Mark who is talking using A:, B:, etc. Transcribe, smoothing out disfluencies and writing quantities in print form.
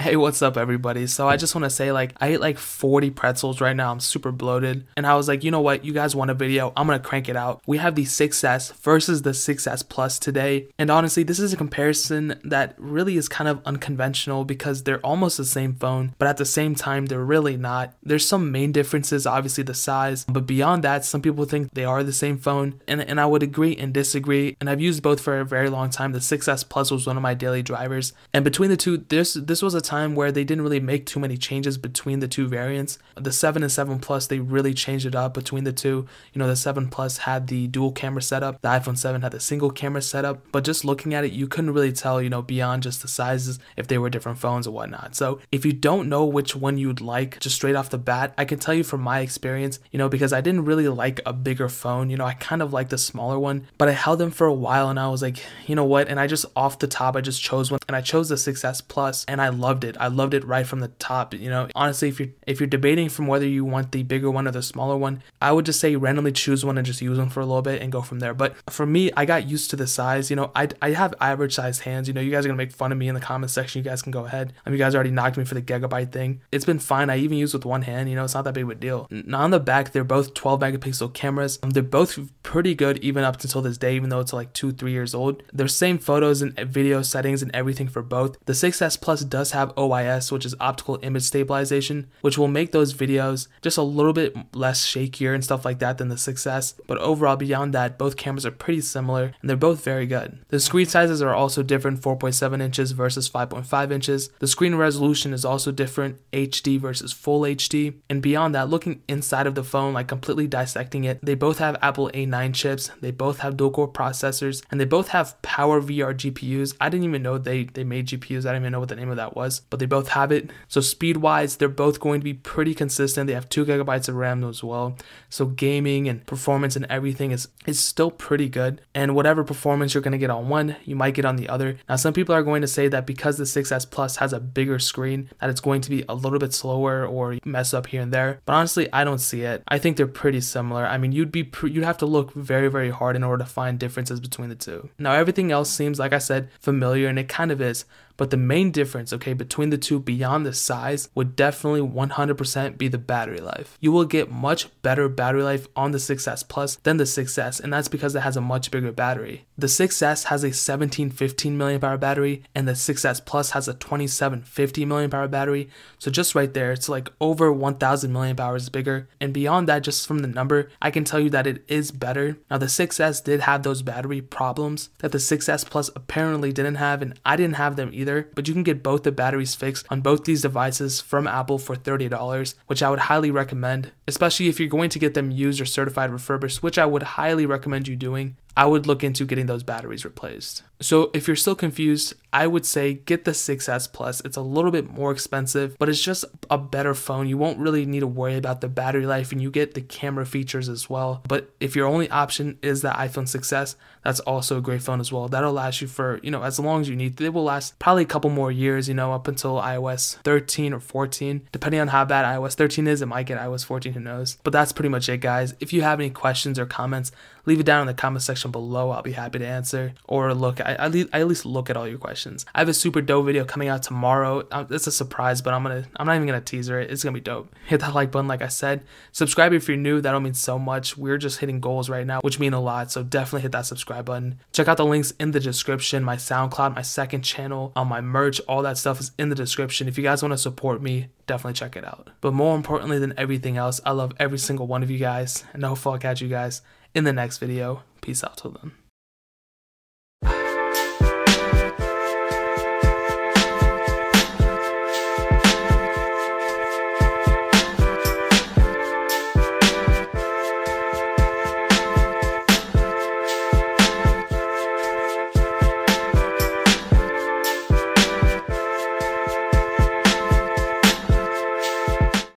A: Hey, what's up everybody? So I just want to say, like, I ate like 40 pretzels right now. I'm super bloated. And I was like, you know what? You guys want a video? I'm going to crank it out. We have the 6S versus the 6S Plus today. And honestly, this is a comparison that really is kind of unconventional because they're almost the same phone, but at the same time, they're really not. There's some main differences, obviously the size, but beyond that, some people think they are the same phone. And I would agree and disagree. And I've used both for a very long time. The 6S Plus was one of my daily drivers. And between the two, this was a time where they didn't really make too many changes between the two variants. The 7 and 7 Plus, they really changed it up between the two. You know, the 7 Plus had the dual camera setup, the iPhone 7 had the single camera setup, but just looking at it, you couldn't really tell, you know, beyond just the sizes if they were different phones or whatnot. So if you don't know which one you'd like just straight off the bat, I can tell you from my experience, you know, because I didn't really like a bigger phone, you know, I kind of like the smaller one, but I held them for a while and I was like, you know what, and I just off the top, I just chose one and I chose the 6S Plus and I loved it. I loved it right from the top. You know, honestly, if you're debating from whether you want the bigger one or the smaller one, I would just say randomly choose one and just use them for a little bit and go from there. But for me, I got used to the size. You know, I have average sized hands. You know, you guys are gonna make fun of me in the comment section. You guys can go ahead. You guys already knocked me for the gigabyte thing. It's been fine. I even use with one hand. You know, it's not that big of a deal. Now on the back, they're both 12 megapixel cameras. They're both pretty good even up until this day, even though it's like 2-3 years old. They're same photos and video settings and everything for both. The 6S Plus does have OIS, which is optical image stabilization, which will make those videos just a little bit less shakier and stuff like that than the 6S. But overall, beyond that, both cameras are pretty similar and they're both very good. The screen sizes are also different, 4.7 inches versus 5.5 inches. The screen resolution is also different, HD versus full HD. And beyond that, looking inside of the phone, like completely dissecting it, they both have Apple A9 chips, they both have dual core processors, and they both have Power VR GPUs. I didn't even know they made GPUs. I didn't even know what the name of that was, but they both have it. So speed wise, they're both going to be pretty consistent. They have 2 gigabytes of RAM as well. So gaming and performance and everything is still pretty good. And whatever performance you're going to get on one, you might get on the other. Now, some people are going to say that because the 6S Plus has a bigger screen, that it's going to be a little bit slower or mess up here and there. But honestly, I don't see it. I think they're pretty similar. I mean, you'd have to look very, very hard in order to find differences between the two. Now, everything else seems, like I said, familiar, and it kind of is. But the main difference, okay, between the two beyond the size would definitely 100% be the battery life. You will get much better battery life on the 6S Plus than the 6S, and that's because it has a much bigger battery. The 6S has a 1715 milliamp hour battery, and the 6S Plus has a 2750 milliamp hour battery. So just right there, it's like over 1000 milliamp hours bigger. And beyond that, just from the number, I can tell you that it is better. Now, the 6S did have those battery problems that the 6S Plus apparently didn't have, and I didn't have them either. But you can get both the batteries fixed on both these devices from Apple for $30, which I would highly recommend, especially if you're going to get them used or certified refurbished, which I would highly recommend you doing. I would look into getting those batteries replaced. So if you're still confused, I would say get the 6S Plus. It's a little bit more expensive, but it's just a better phone. You won't really need to worry about the battery life, and you get the camera features as well. But if your only option is the iPhone 6S, that's also a great phone as well. That'll last you for, you know, as long as you need. It will last probably a couple more years, you know, up until iOS 13 or 14. Depending on how bad iOS 13 is, it might get iOS 14, who knows. But that's pretty much it, guys. If you have any questions or comments, leave it down in the comment section below. I'll be happy to answer, or look, I at least look at all your questions. I have a super dope video coming out tomorrow. It's a surprise, but I'm not even gonna teaser it. It's gonna be dope. Hit that like button, like I said. Subscribe if you're new. That'll mean so much. We're just hitting goals right now, which mean a lot. So definitely hit that subscribe button. Check out the links in the description. My SoundCloud, my second channel, on my merch, all that stuff is in the description. If you guys want to support me, definitely check it out. But more importantly than everything else, I love every single one of you guys, and hopefully I'll catch you guys in the next video. Peace out till then.